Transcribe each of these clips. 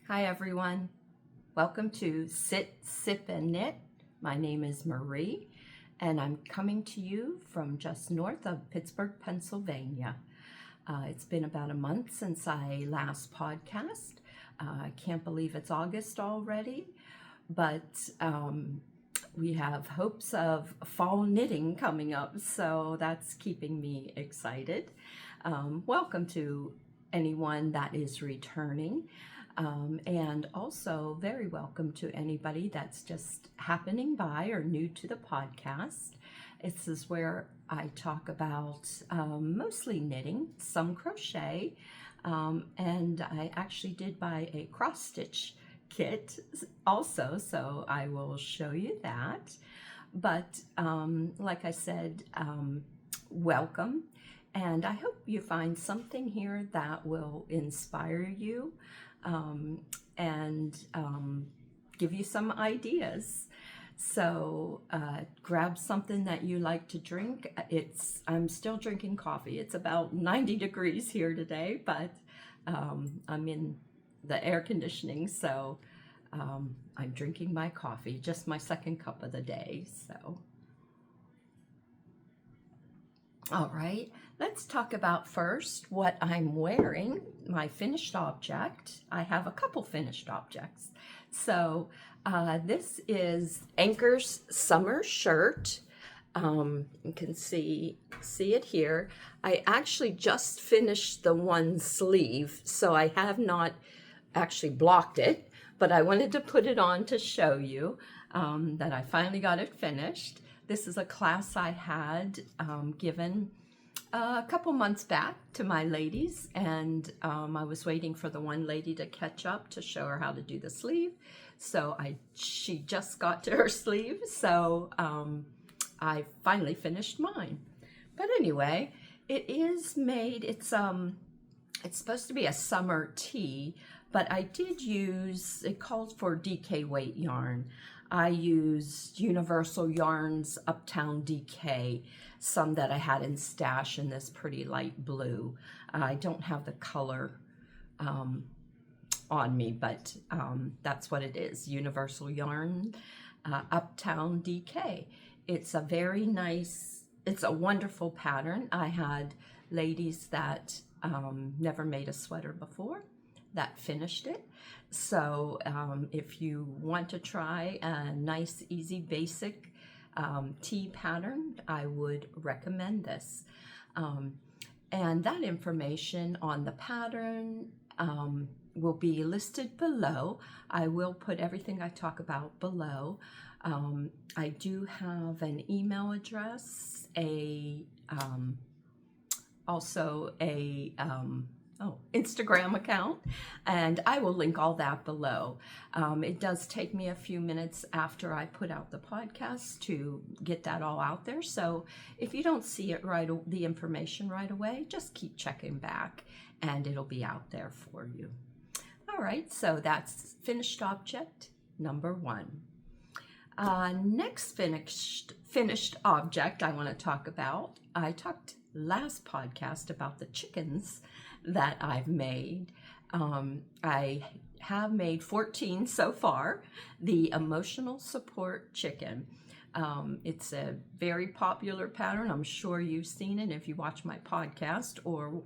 Hi everyone, welcome to Sit, Sip and Knit. My name is Marie and I'm coming to you from just north of Pittsburgh, Pennsylvania. It's been about a month since I last podcast. I can't believe it's August already, but we have hopes of fall knitting coming up, so that's keeping me excited. Welcome to anyone that is returning. And also very welcome to anybody that's just happening by or new to the podcast. This is where I talk about mostly knitting, some crochet, and I actually did buy a cross stitch kit also, so I will show you that. But like I said, welcome. And I hope you find something here that will inspire you and give you some ideas. So grab something that you like to drink. I'm still drinking coffee. It's about 90 degrees here today, but I'm in the air conditioning, so I'm drinking my coffee, just my second cup of the day. So all right, let's talk about first what I'm wearing, my finished object. I have a couple finished objects. So this is Ankers-summer-shirt. You can see it here. I actually just finished the one sleeve, so I have not actually blocked it, but I wanted to put it on to show you that I finally got it finished. This is a class I had given a couple months back to my ladies, and I was waiting for the one lady to catch up to show her how to do the sleeve. So she just got to her sleeve, so I finally finished mine. But anyway, it is made, it's supposed to be a summer tee, but I did use, it called for DK weight yarn. I used Universal Yarns Uptown DK, some that I had in stash in this pretty light blue. I don't have the color on me, but that's what it is, Universal Yarn Uptown DK. It's a very nice, it's a wonderful pattern. I had ladies that never made a sweater before that finished it. So if you want to try a nice, easy, basic tee pattern, I would recommend this. And that information on the pattern will be listed below. I will put everything I talk about below. I do have an email address, also a Instagram account, and I will link all that below. It does take me a few minutes after I put out the podcast to get that all out there. So if you don't see it the information right away, just keep checking back and it'll be out there for you. All right, so that's finished object number one. Next finished object I want to talk about. I talked last podcast about the chickens that I've made. I have made 14 so far. The emotional support chicken. It's a very popular pattern. I'm sure you've seen it. If you watch my podcast or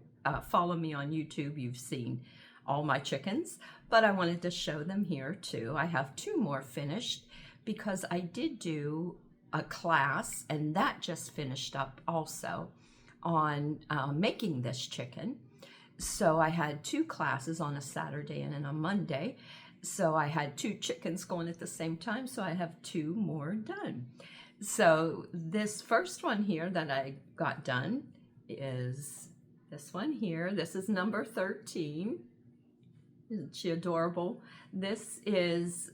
follow me on YouTube, you've seen all my chickens, but I wanted to show them here too. I have two more finished because I did do a class, and that just finished up also, on making this chicken. So I had two classes on a Saturday and a Monday. So I had two chickens going at the same time. So I have two more done. So this first one here that I got done is this one here. This is number 13. Isn't she adorable? This is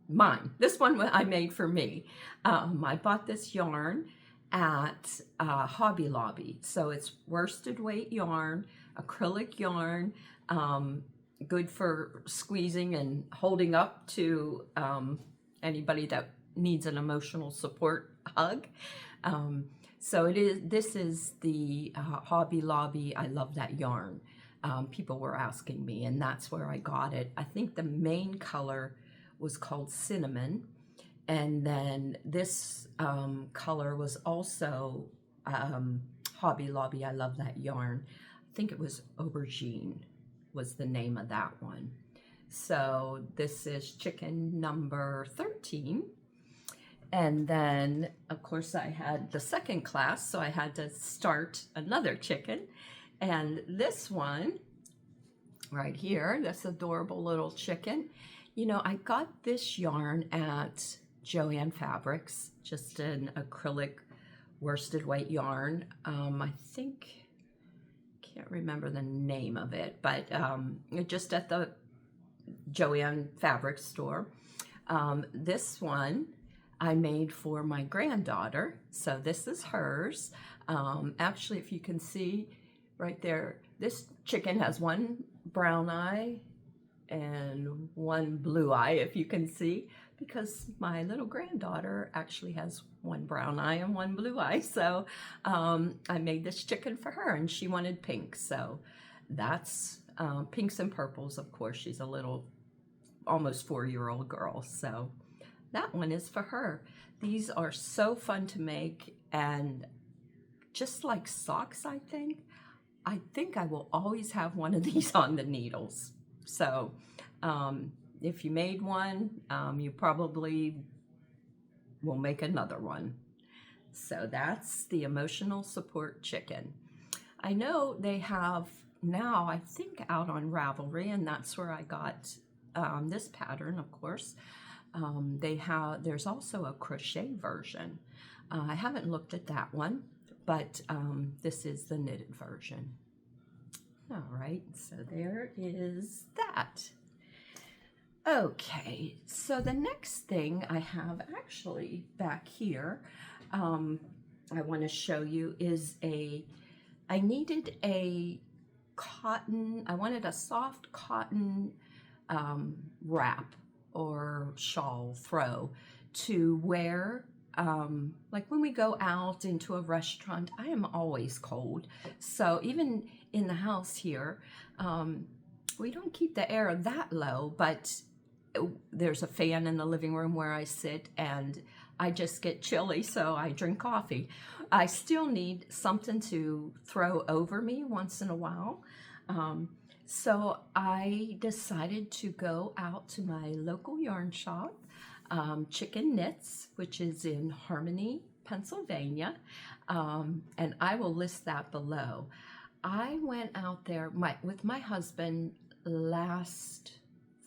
mine. This one I made for me. I bought this yarn at Hobby Lobby. So it's worsted weight yarn, acrylic yarn, good for squeezing and holding up to anybody that needs an emotional support hug. So this is the Hobby Lobby. I love that yarn. people were asking me, and that's where I got it. I think the main color was called Cinnamon, and then this color was also Hobby Lobby. I love that yarn. I think it was Aubergine was the name of that one. So this is chicken number 13. And then, of course, I had the second class, so I had to start another chicken. And this one right here, this adorable little chicken, you know, I got this yarn at Joann Fabrics, just an acrylic worsted weight yarn. I think, can't remember the name of it, but just at the Joann Fabrics store. This one I made for my granddaughter, so this is hers. Actually, if you can see right there, this chicken has one brown eye and one blue eye, if you can see, because my little granddaughter actually has one brown eye and one blue eye. So I made this chicken for her, and she wanted pink. So that's pinks and purples. Of course, she's a little, almost 4-year-old girl. So that one is for her. These are so fun to make, and just like socks, I think I will always have one of these on the needles. So if you made one, you probably will make another one. So that's the emotional support chicken. I know they have now, I think, out on Ravelry, and that's where I got this pattern, of course. There's also a crochet version. I haven't looked at that one, but this is the knitted version. All right, so there is that. Okay, so the next thing I have actually back here, I want to show you is I needed a cotton, I wanted a soft cotton wrap or shawl throw to wear. Like when we go out into a restaurant, I am always cold. So even in the house here, we don't keep the air that low, but there's a fan in the living room where I sit, and I just get chilly, so I drink coffee. I still need something to throw over me once in a while. So I decided to go out to my local yarn shop, Chicken Knits, which is in Harmony, Pennsylvania, and I will list that below. I went out there with my husband last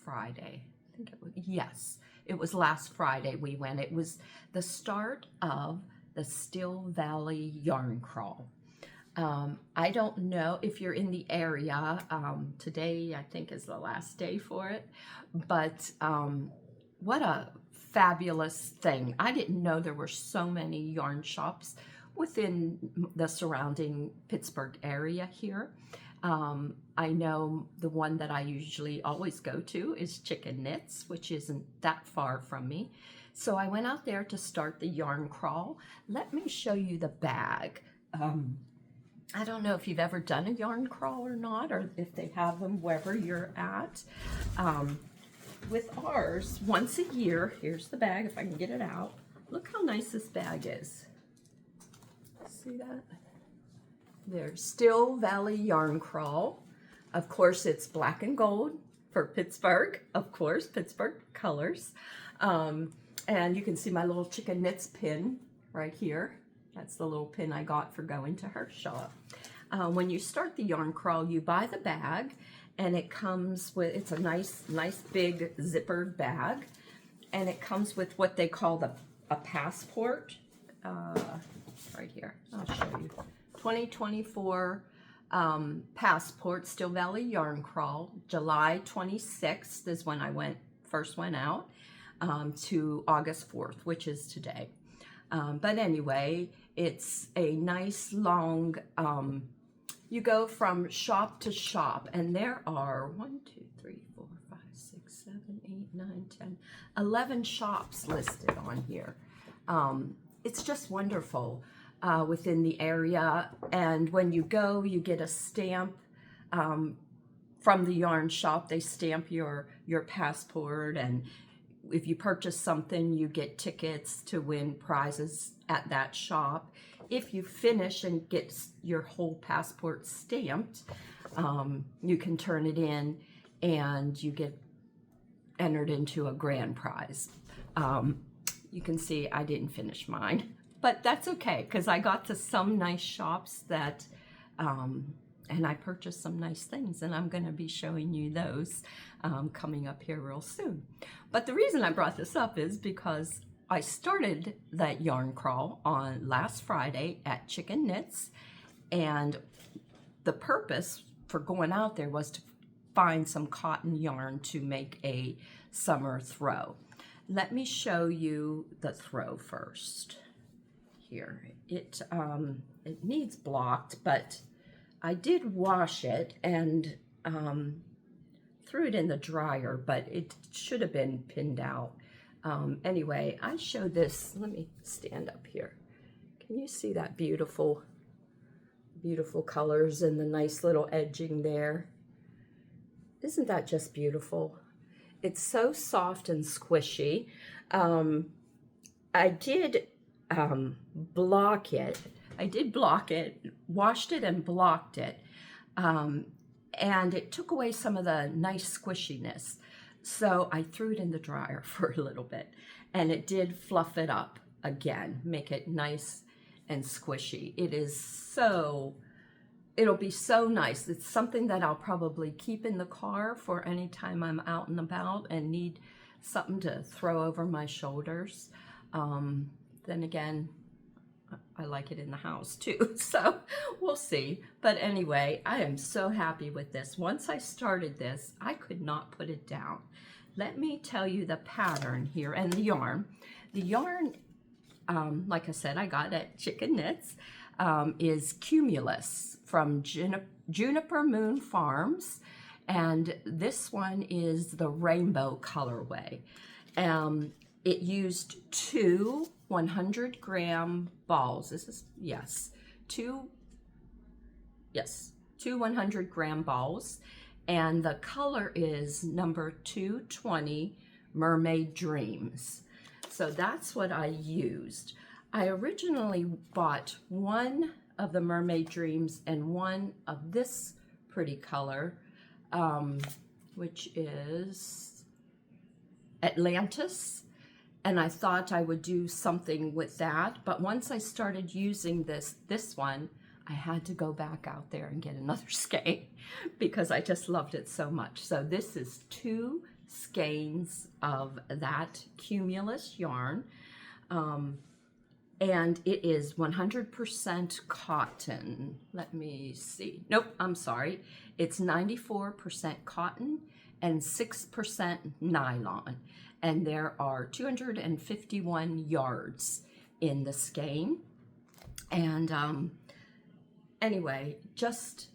Friday. I think it was, yes, it was last Friday we went. It was the start of the Still Valley Yarn Crawl. I don't know if you're in the area. Today, I think, is the last day for it, but what a fabulous thing. I didn't know there were so many yarn shops within the surrounding Pittsburgh area here. I know the one that I usually always go to is Chicken Knits, which isn't that far from me. So I went out there to start the yarn crawl. Let me show you the bag. I don't know if you've ever done a yarn crawl or not, or if they have them wherever you're at. With ours, once a year, here's the bag, if I can get it out. Look how nice this bag is. See that? There's Still Valley Yarn Crawl. Of course, it's black and gold for Pittsburgh, of course, Pittsburgh colors. And you can see my little Chicken Knits pin right here. That's the little pin I got for going to her shop. When you start the yarn crawl, you buy the bag, and it comes with, it's a nice big zippered bag, and it comes with what they call a passport. Right here, I'll show you. 2024 passport, Still Valley Yarn Crawl. July 26th is when I first went out, to August 4th, which is today. But anyway, it's a nice long, you go from shop to shop, and there are 1, 2, 3, 4, 5, 6, 7, 8, 9, 10, 11 shops listed on here. It's just wonderful within the area, and when you go, you get a stamp from the yarn shop. They stamp your passport, and if you purchase something, you get tickets to win prizes at that shop. If you finish and get your whole passport stamped, you can turn it in and you get entered into a grand prize. You can see I didn't finish mine, but that's okay because I got to some nice shops that, and I purchased some nice things, and I'm going to be showing you those coming up here real soon. But the reason I brought this up is because I started that yarn crawl on last Friday at Chicken Knits, and the purpose for going out there was to find some cotton yarn to make a summer throw. Let me show you the throw first. Here, it needs blocked, but I did wash it and threw it in the dryer, but it should have been pinned out. Anyway, I showed this. Let me stand up here. Can you see that beautiful, beautiful colors and the nice little edging there? Isn't that just beautiful? It's so soft and squishy. I did block it. I did block it, washed it and blocked it. And it took away some of the nice squishiness. So I threw it in the dryer for a little bit, and it did fluff it up again, make it nice and squishy. It is so, it'll be so nice. It's something that I'll probably keep in the car for any time I'm out and about and need something to throw over my shoulders. Then again, I like it in the house too, so we'll see. But anyway, I am so happy with this. Once I started this, I could not put it down. Let me tell you the pattern here and the yarn. The yarn, like I said, I got at Chicken Knits, is Cumulus from Juniper Moon Farms, and this one is the rainbow colorway. It used two 100-gram balls. This is, two 100-gram balls, and the color is number 220 Mermaid Dreams. So that's what I used. I originally bought one of the Mermaid Dreams and one of this pretty color, which is Atlantis. And I thought I would do something with that, but once I started using this one, I had to go back out there and get another skein because I just loved it so much. So this is 2 skeins of that Cumulus yarn, and it is 100% cotton. Let me see. Nope, I'm sorry. It's 94% cotton and 6% nylon. And there are 251 yards in the skein. And anyway, just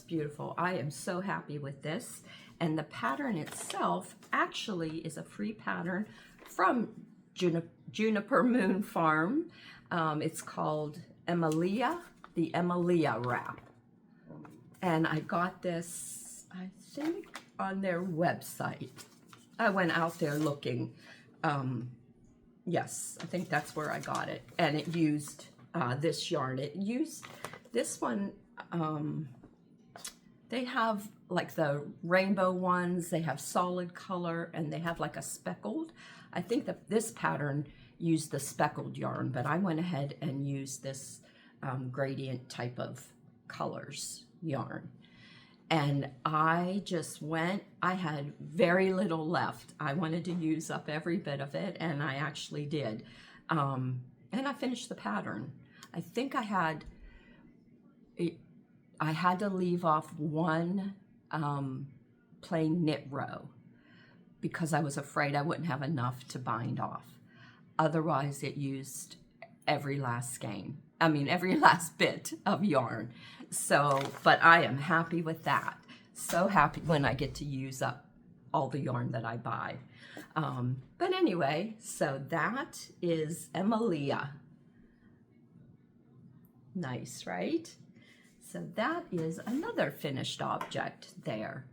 beautiful. I am so happy with this. And the pattern itself actually is a free pattern from Juniper Moon Farm. It's called Emilia, the Emilia wrap. And I got this, I think, on their website. I went out there looking. Yes, I think that's where I got it. And it used this yarn. It used this one. They have like the rainbow ones. They have solid color, and they have like a speckled. I think that this pattern used the speckled yarn, but I went ahead and used this gradient type of colors yarn. And I just went, I had very little left. I wanted to use up every bit of it, and I actually did. And I finished the pattern. I think I had to leave off one plain knit row because I was afraid I wouldn't have enough to bind off. Otherwise, it used every last skein. I mean, every last bit of yarn. So, but I am happy with that. So happy when I get to use up all the yarn that I buy. But anyway, so that is Emilia. Nice, right? So that is another finished object there.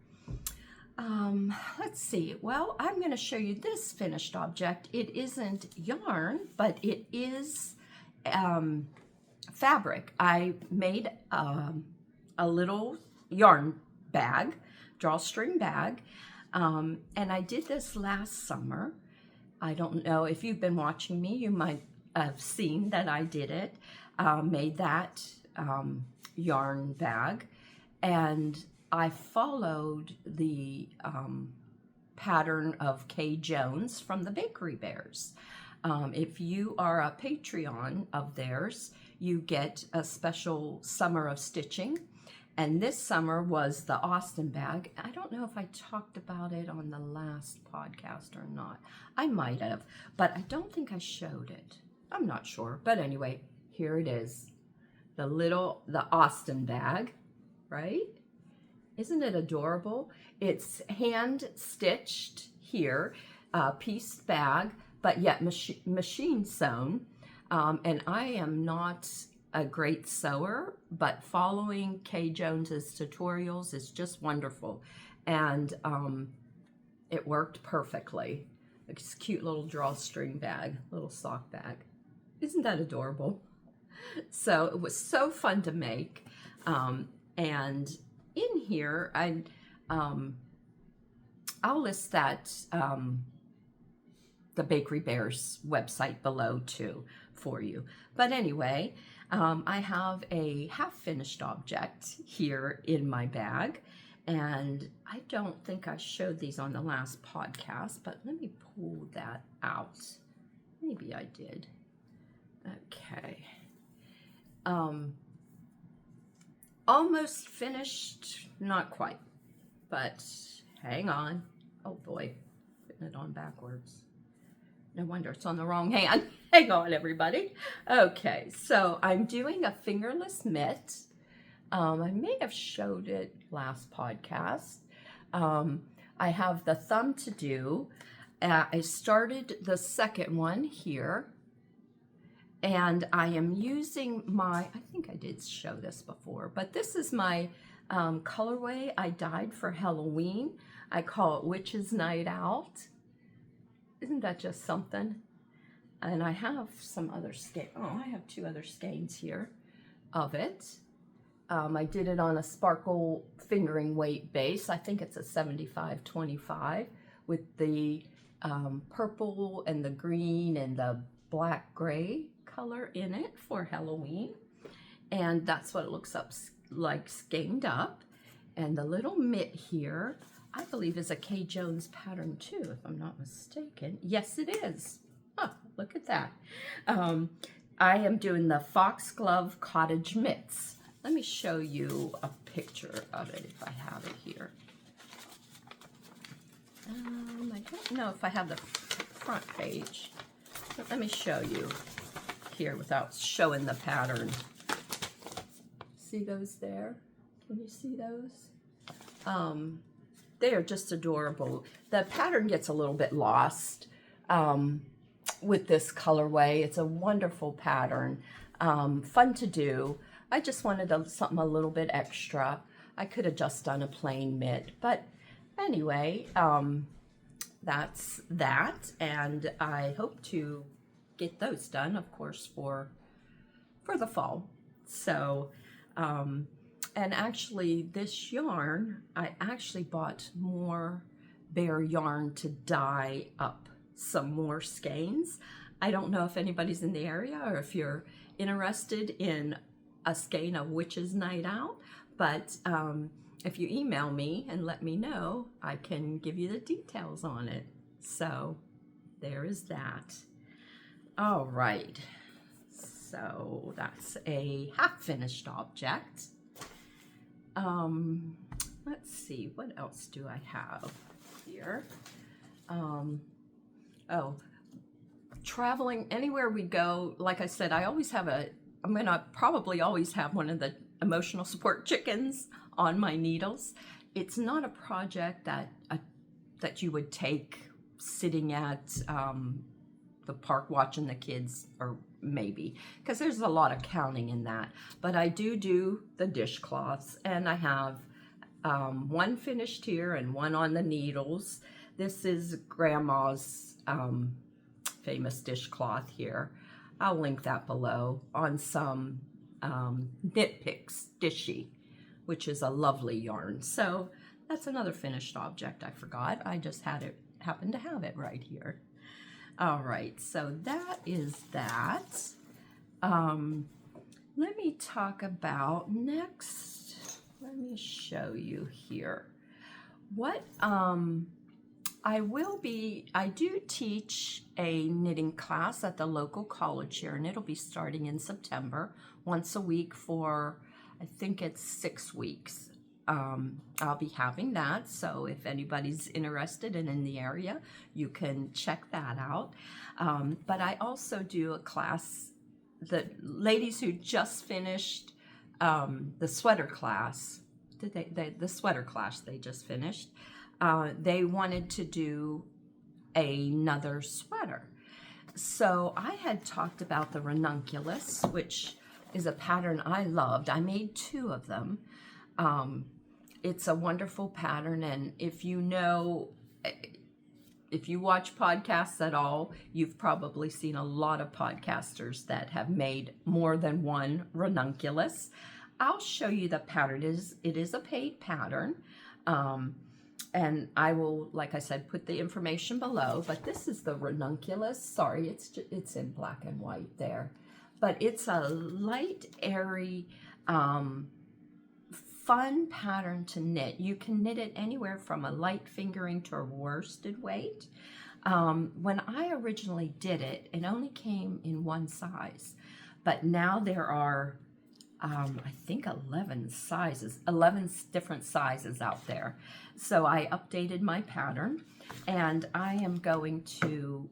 Let's see. Well, I'm going to show you this finished object. It isn't yarn, but it is fabric. I made a little yarn bag, drawstring bag, and I did this last summer. I don't know if you've been watching me, you might have seen that I did it, made that yarn bag, and I followed the pattern of Kay Jones from the Bakery Bears. If you are a Patreon of theirs, you get a special summer of stitching. And this summer was the Austin bag. I don't know if I talked about it on the last podcast or not. I might have, but I don't think I showed it. I'm not sure. But anyway, here it is. The Austin bag, right? Isn't it adorable? It's hand stitched here, pieced bag, but yet machine sewn. And I am not a great sewer, but following Kay Jones's tutorials is just wonderful. And it worked perfectly. It's a cute little drawstring bag, little sock bag. Isn't that adorable? So it was so fun to make. And in here, I'll list that the Bakery Bears website below too for you. But anyway, I have a half-finished object here in my bag, and I don't think I showed these on the last podcast, but let me pull that out. Maybe I did. Okay. Almost finished, not quite, but hang on. Oh boy, putting it on backwards. No wonder it's on the wrong hand. Hang on, everybody. Okay, so I'm doing a fingerless mitt. I may have showed it last podcast. I have the thumb to do. I started the second one here. And I am using I think I did show this before, but this is my colorway I dyed for Halloween. I call it Witch's Night Out. Isn't that just something? And I have some other skein. Oh, I have two other skeins here of it. I did it on a sparkle fingering weight base. I think it's a 75-25 with the purple and the green and the black gray color in it for Halloween. And that's what it looks like skeined up. And the little mitt here, I believe is a Kay Jones pattern too, if I'm not mistaken. Yes, it is. Oh, look at that. I am doing the Foxglove Cottage mitts. Let me show you a picture of it if I have it here. I don't know if I have the front page, but let me show you here without showing the pattern. See those there? Can you see those? They are just adorable. The pattern gets a little bit lost with this colorway. It's a wonderful pattern, fun to do. I just wanted something a little bit extra. I could have just done a plain mitt, but anyway, that's that, and I hope to get those done, of course, for the fall. So, and actually this yarn, I actually bought more bare yarn to dye up some more skeins. I don't know if anybody's in the area or if you're interested in a skein of Witch's Night Out, but if you email me and let me know, I can give you the details on it. So there is that. All right, so that's a half-finished object. Let's see, what else do I have here? Oh, traveling anywhere we go, like I said, I always have I'm gonna probably always have one of the emotional support chickens on my needles. It's not a project that you would take sitting at the park watching the kids, or maybe, because there's a lot of counting in that. But I do the dishcloths, and I have one finished here and one on the needles. This is Grandma's famous dishcloth here. I'll link that below on some Knit Picks Dishie, which is a lovely yarn. So that's another finished object I forgot. I just happened to have it right here. All right, so that is that. Let me talk about next. Let me show you here. What I do teach a knitting class at the local college here, and it'll be starting in September, once a week for, I think it's 6 weeks. I'll be having that, so if anybody's interested and in the area, you can check that out. But I also do a class, the ladies who just finished the sweater class, the sweater class they just finished, they wanted to do another sweater. So I had talked about the Ranunculus, which is a pattern I loved. I made 2 of them. It's a wonderful pattern, and if you watch podcasts at all, you've probably seen a lot of podcasters that have made more than one Ranunculus. I'll show you the pattern. It is a paid pattern, and I will, like I said, put the information below. But this is the Ranunculus. Sorry, it's in black and white there, but it's a light, airy, fun pattern to knit. You can knit it anywhere from a light fingering to a worsted weight. When I originally did it, it only came in one size, but now there are I think 11 different sizes out there. So I updated my pattern, and I am going to,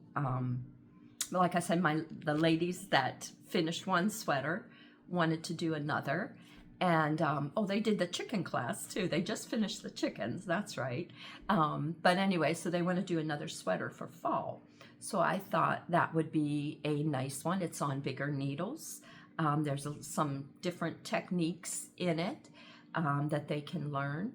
like I said, the ladies that finished one sweater wanted to do another. And, oh, they did the chicken class too. They just finished the chickens, that's right. But anyway, so they want to do another sweater for fall. So I thought that would be a nice one. It's on bigger needles. There's some different techniques in it that they can learn,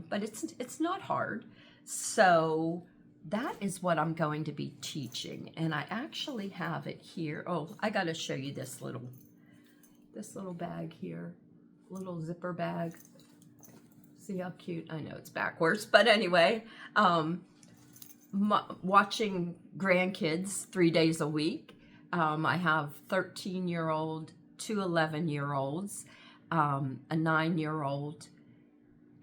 but it's not hard. So that is what I'm going to be teaching, and I actually have it here. Oh, I got to show you this little bag here, little zipper bag. See how cute? I know it's backwards, but anyway, watching grandkids 3 days a week. I have 13-year-old, 2 11-year-olds, a 9-year-old,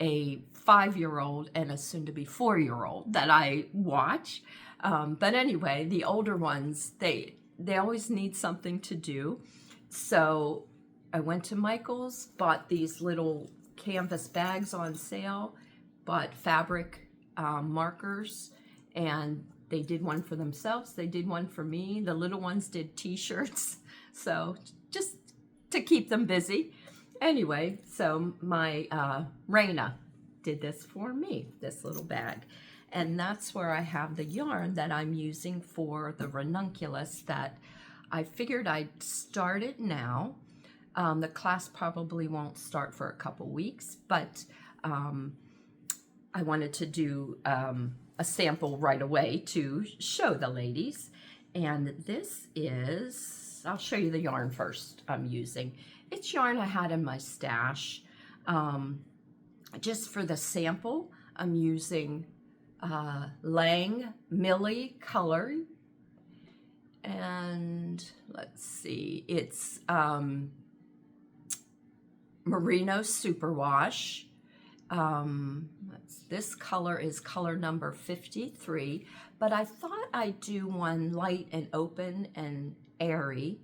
a 5-year-old, and a soon-to-be 4-year-old that I watch. But anyway, the older ones, they always need something to do. So I went to Michael's, bought these little canvas bags on sale, bought fabric markers, and they did one for themselves. They did one for me. The little ones did t-shirts. So just to keep them busy. Anyway, so my Raina did this for me, this little bag. And that's where I have the yarn that I'm using for the Ranunculus that I figured I'd start it now. The class probably won't start for a couple weeks, but I wanted to do a sample right away to show the ladies. And this is, I'll show you the yarn first I'm using. It's yarn I had in my stash. Just for the sample, I'm using Lang Mille color. And let's see, it's Merino Superwash. This color is color number 53, but I thought I'd do one light and open and airy.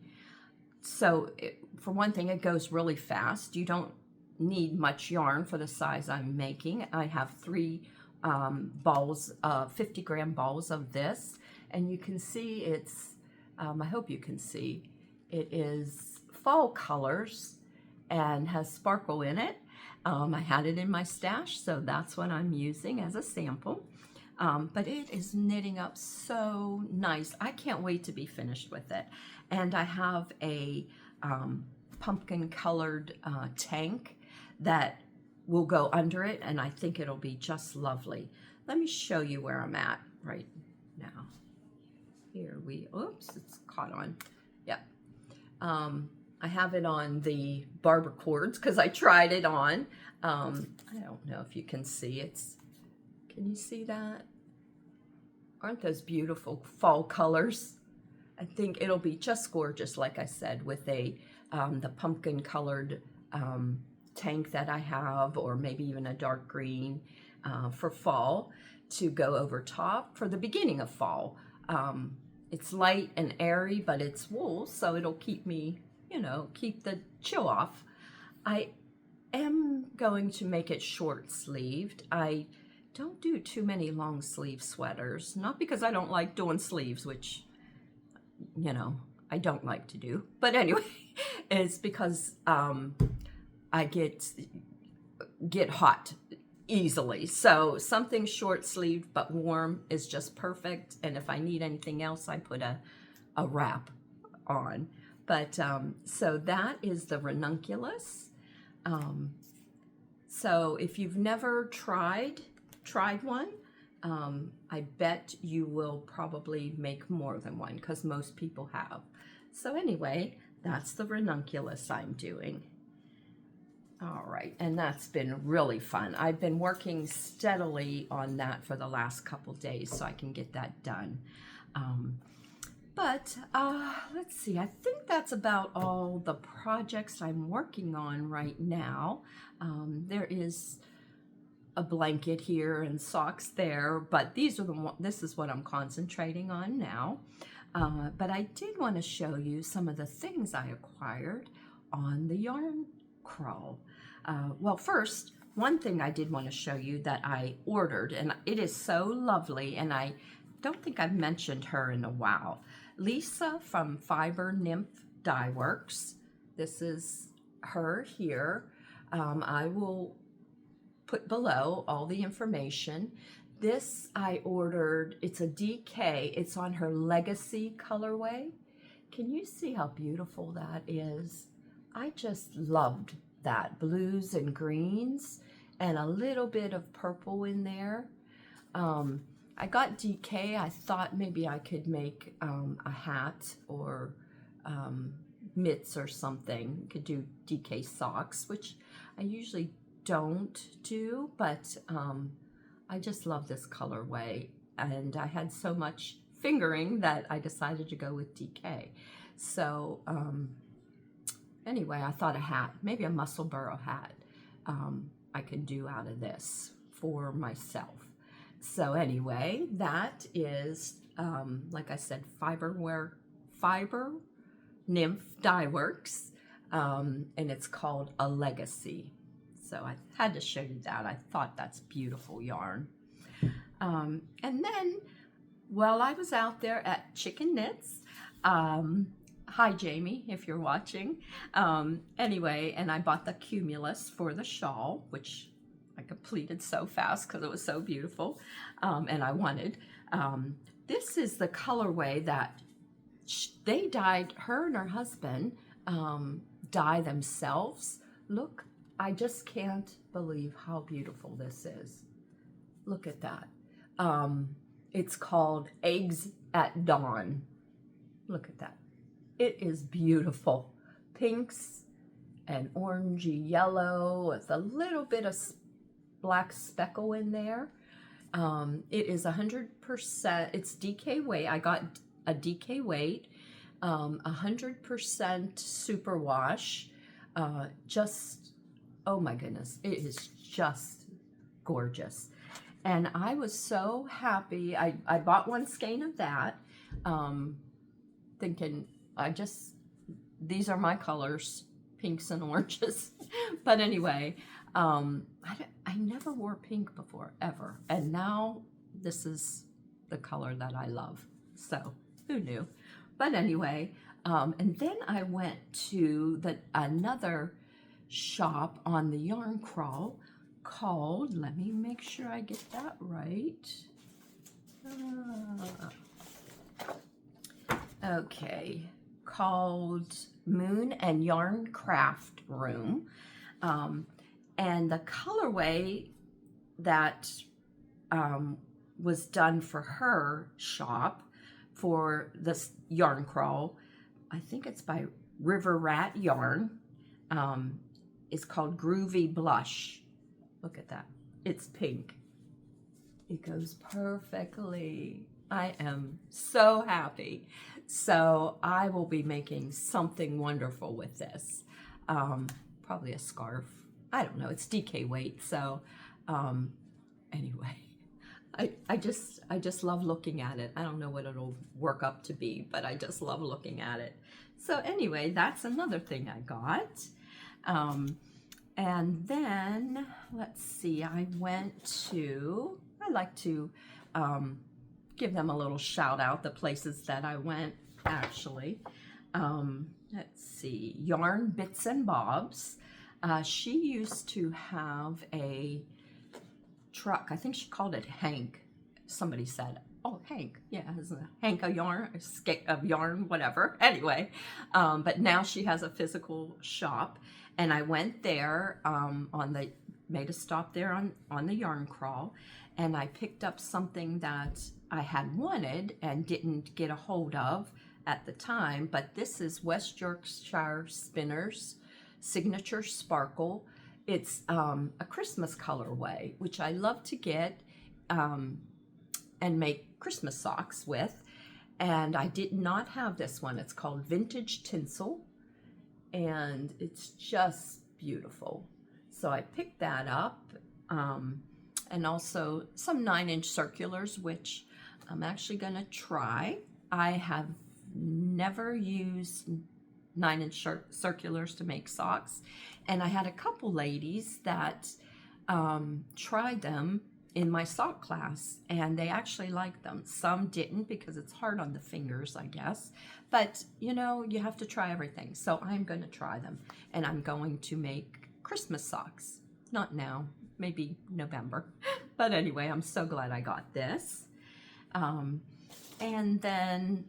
So for one thing, it goes really fast. You don't need much yarn for the size I'm making. I have 3 balls, 50-gram balls of this, and you can see it's, I hope you can see, it is fall colors and has sparkle in it. I had it in my stash, so that's what I'm using as a sample. But it is knitting up so nice. I can't wait to be finished with it. And I have a pumpkin colored tank that will go under it, and I think it'll be just lovely. Let me show you where I'm at right now. Here we, oops, it's caught on. Yep. I have it on the barber cords because I tried it on. I don't know if you can see can you see that? Aren't those beautiful fall colors? I think it'll be just gorgeous, like I said, with the pumpkin colored tank that I have, or maybe even a dark green for fall to go over top for the beginning of fall. It's light and airy, but it's wool, so it'll keep me, you know, keep the chill off. I am going to make it short sleeved. I don't do too many long sleeve sweaters, not because I don't like doing sleeves, which, you know, I don't like to do, but anyway, it's because I get hot easily. So something short sleeved but warm is just perfect. And if I need anything else, I put a wrap on. But so that is the Ranunculus. So if you've never tried one, I bet you will probably make more than one because most people have. So anyway, that's the Ranunculus I'm doing. All right, and that's been really fun. I've been working steadily on that for the last couple days so I can get that done. Let's see, I think that's about all the projects I'm working on right now. There is a blanket here and socks there, but this is what I'm concentrating on now. But I did want to show you some of the things I acquired on the yarn crawl. Well, first, one thing I did want to show you that I ordered, and it is so lovely, and I don't think I've mentioned her in a while. Lisa from Fibernymph Dye Works. This is her here. I will put below all the information. This I ordered, it's a DK, it's on her Legacy colorway. Can you see how beautiful that is? I just loved that, blues and greens and a little bit of purple in there. I got DK, I thought maybe I could make a hat or mitts or something. Could do DK socks, which I usually don't do, but I just love this colorway, and I had so much fingering that I decided to go with DK. So anyway, I thought a hat, maybe a Musselboro hat, I could do out of this for myself. So anyway, that is, like I said, Fibernymph Dye Works, and it's called a Legacy. So I had to show you that. I thought that's beautiful yarn. And then, while I was out there at Chicken Knits, hi Jamie, if you're watching. Anyway, and I bought the Cumulus for the shawl, which I completed so fast because it was so beautiful, and I wanted. This is the colorway that they dyed, her and her husband dye themselves. Look, I just can't believe how beautiful this is. Look at that. It's called Eggs at Dawn. Look at that. It is beautiful. Pinks and orangey yellow with a little bit of black speckle in there. It is 100%, it's DK weight. I got a DK weight, 100% superwash. Just, oh my goodness, it is just gorgeous. And I was so happy. I bought one skein of that, thinking, these are my colors, pinks and oranges. But anyway, I never wore pink before, ever. And now this is the color that I love. So who knew? But anyway, and then I went to another shop on the yarn crawl called, let me make sure I get that right. Okay, called Moon and Yarn Craft Room. And the colorway that was done for her shop for this yarn crawl, I think it's by River Rat Yarn, is called Groovy Blush. Look at that. It's pink. It goes perfectly. I am so happy. So I will be making something wonderful with this. Probably a scarf. I don't know. It's DK weight. So anyway, I just love looking at it. I don't know what it'll work up to be, but I just love looking at it. So anyway, that's another thing I got. And then, let's see, I like to give them a little shout out, the places that I went, actually. Let's see, Yarn Bits and Bobs. She used to have a truck. I think she called it Hank. Somebody said, oh, Hank. Yeah, has a Hank of yarn, whatever. Anyway, but now she has a physical shop. And I went there made a stop there on the yarn crawl. And I picked up something that I had wanted and didn't get a hold of at the time. But this is West Yorkshire Spinners Signature Sparkle. It's a Christmas colorway, which I love to get and make Christmas socks with. And I did not have this one. It's called Vintage Tinsel, and it's just beautiful. So I picked that up, and also some 9-inch circulars, which I'm actually going to try. I have never used 9-inch circulars to make socks, and I had a couple ladies that tried them in my sock class, and they actually liked them. Some didn't because it's hard on the fingers, I guess. But, you know, you have to try everything. So I'm going to try them, and I'm going to make Christmas socks. Not now, maybe November. But anyway, I'm so glad I got this. And then,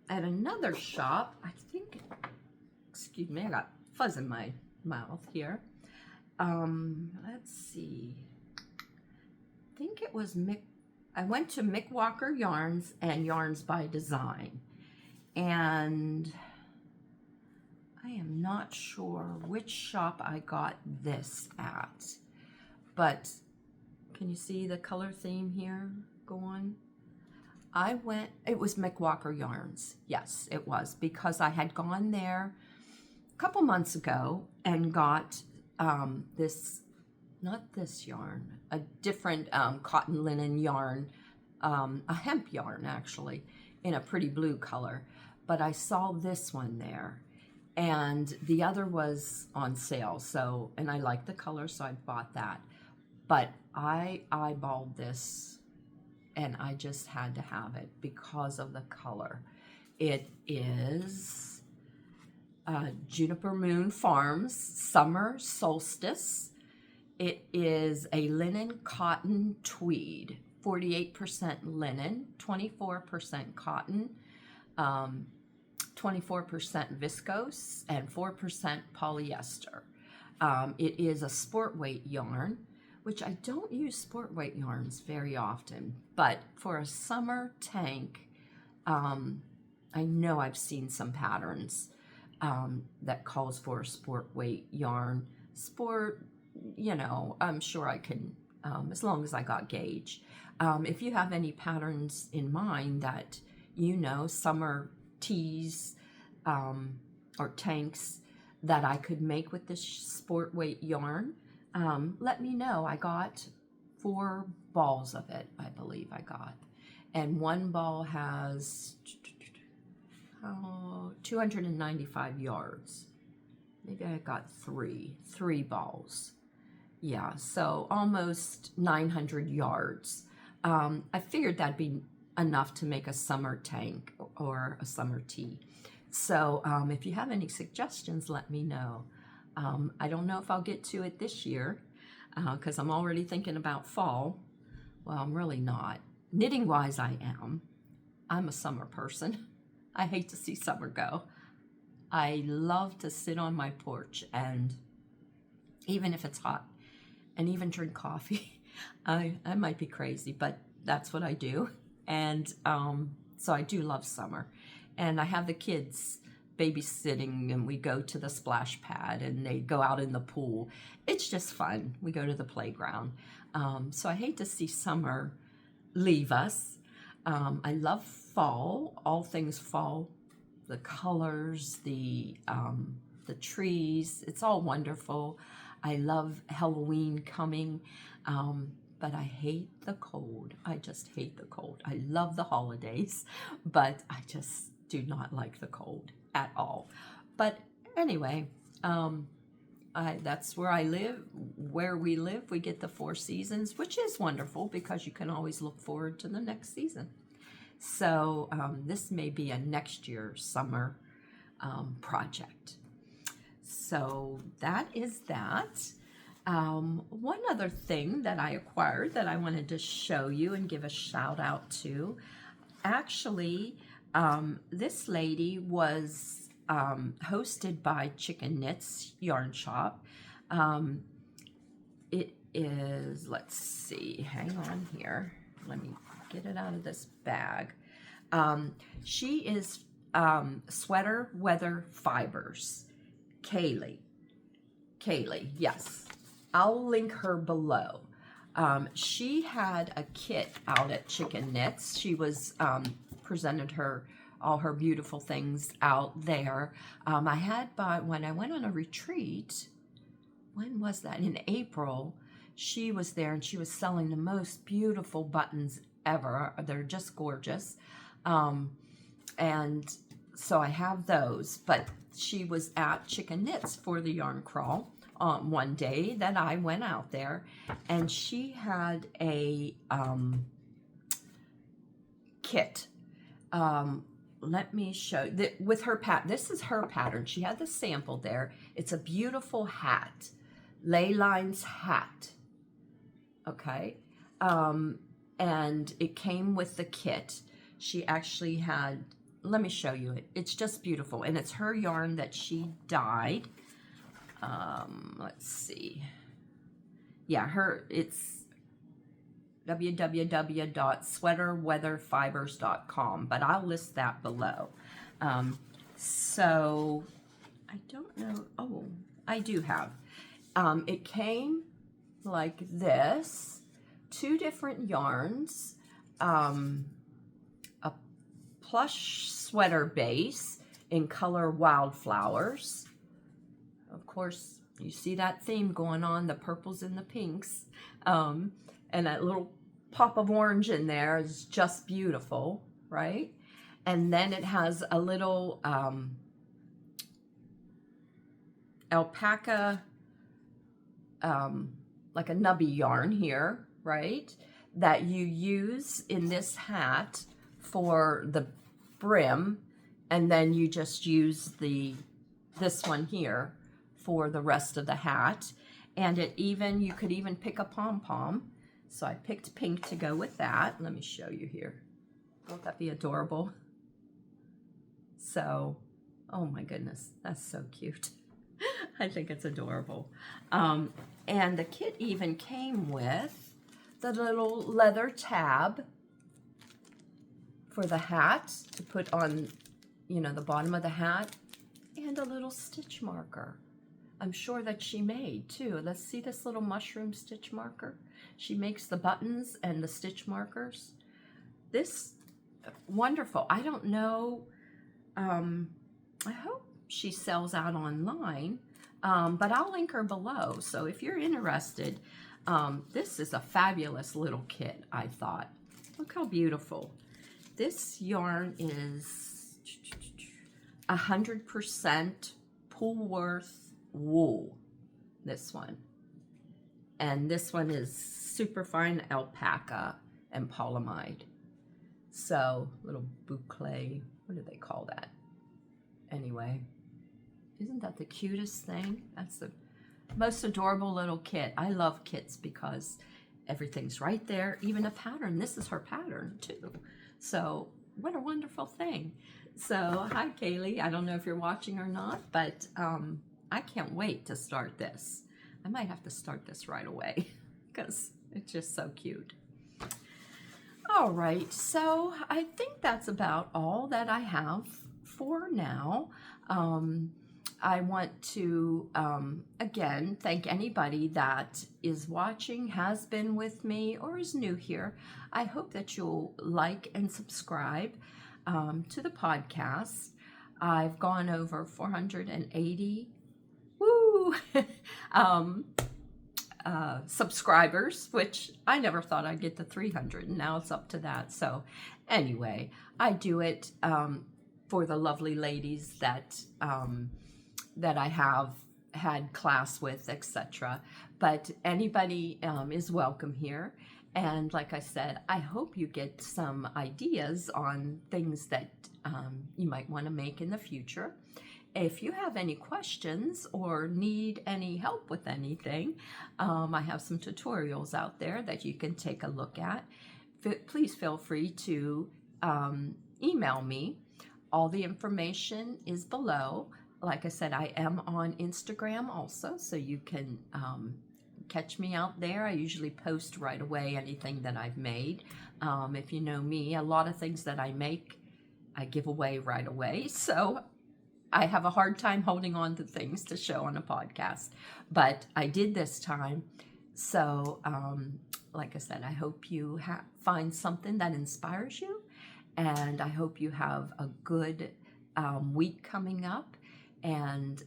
at another shop, I think, excuse me, I got fuzz in my mouth here. Let's see. I think it was I went to Mick Walker Yarns and Yarns by Design, and I am not sure which shop I got this at, but can you see the color theme here go on? It was Mick Walker Yarns. Yes, it was, because I had gone there a couple months ago and got not this yarn, a different cotton linen yarn, a hemp yarn actually, in a pretty blue color. But I saw this one there, and the other was on sale. So, and I liked the color, so I bought that. But I eyeballed this, and I just had to have it because of the color. It is Juniper Moon Farms Summer Solstice. It is a linen cotton tweed, 48% linen, 24% cotton, 24% viscose, and 4% polyester. It is a sport weight yarn, which I don't use sport weight yarns very often, but for a summer tank, I know I've seen some patterns that calls for a sport weight yarn. You know, I'm sure I can, as long as I got gauge. If you have any patterns in mind that, you know, summer tees or tanks that I could make with this sport weight yarn, let me know. I got 4 balls of it, I believe I got. And one ball has 295 yards. Maybe I got 3 balls. Yeah, so almost 900 yards. I figured that'd be enough to make a summer tank or a summer tee. So if you have any suggestions, let me know. I don't know if I'll get to it this year because I'm already thinking about fall. Well, I'm really not. Knitting-wise, I am. I'm a summer person. I hate to see summer go. I love to sit on my porch and even if it's hot, and even drink coffee. I might be crazy, but that's what I do. And so I do love summer. And I have the kids babysitting, and we go to the splash pad and they go out in the pool. It's just fun. We go to the playground. So I hate to see summer leave us. I love fall, all things fall, the colors, the trees, it's all wonderful. I love Halloween coming, but I hate the cold. I just hate the cold. I love the holidays, but I just do not like the cold at all. But anyway, that's where I live. Where we live, we get the 4 seasons, which is wonderful because you can always look forward to the next season. So this may be a next year summer project. So that is that. One other thing that I acquired that I wanted to show you and give a shout out to. Actually, this lady was hosted by Chicken Knits Yarn Shop. It is, let's see, hang on here. Let me get it out of this bag. She is Sweater Weather Fibers. Kalli, yes. I'll link her below. She had a kit out at Chicken Knits. She was presented all her beautiful things out there. I had bought, when I went on a retreat, when was that? In April, she was there and she was selling the most beautiful buttons ever. They're just gorgeous. And so I have those, but she was at Chicken Knits for the yarn crawl one day that I went out there, and she had a kit. Let me show with her this is her pattern. She had the sample there. It's a beautiful hat, ley lines hat. Okay, and it came with the kit. She actually had, let me show you it. It's just beautiful, and it's her yarn that she dyed. Let's see. Yeah, it's www.sweaterweatherfibers.com, but I'll list that below. So I don't know. Oh, I do have. It came like this, 2 different yarns, a plush sweater base in color Wildflowers. Of course, you see that theme going on, the purples and the pinks. And that little pop of orange in there is just beautiful, right? And then it has a little alpaca, like a nubby yarn here, right? That you use in this hat for the brim, and then you just use this one here for the rest of the hat. And you could even pick a pom-pom. So I picked pink to go with that. Let me show you here. Won't that be adorable? So, oh my goodness, that's so cute. I think it's adorable. And the kit even came with the little leather tab for the hat to put on, the bottom of the hat, and a little stitch marker. I'm sure that she made too. Let's see this little mushroom stitch marker. She makes the buttons and the stitch markers. This, wonderful. I don't know, I hope she sells out online, but I'll link her below. So if you're interested, this is a fabulous little kit, I thought. Look how beautiful. This yarn is 100% Poolworth wool, this one. And this one is super fine alpaca and polyamide. So, little boucle, what do they call that? Anyway, isn't that the cutest thing? That's the most adorable little kit. I love kits because everything's right there, even a pattern. This is her pattern too. So, what a wonderful thing. So, hi Kalli. I don't know if you're watching or not, but I can't wait to start this. I might have to start this right away because it's just so cute. All right, so I think that's about all that I have for now. I want to, again, thank anybody that is watching, has been with me, or is new here. I hope that you'll like and subscribe to the podcast. I've gone over 480 subscribers, which I never thought I'd get to 300, and now it's up to that. So anyway, I do it for the lovely ladies that that I have had class with, etc. But anybody is welcome here. And like I said, I hope you get some ideas on things that you might want to make in the future. If you have any questions or need any help with anything, I have some tutorials out there that you can take a look at. Please feel free to email me. All the information is below. Like I said, I am on Instagram also, so you can catch me out there. I usually post right away anything that I've made. If you know me, a lot of things that I make, I give away right away. So I have a hard time holding on to things to show on a podcast, but I did this time. So like I said, I hope you find something that inspires you, and I hope you have a good week coming up, and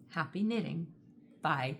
happy knitting. Bye.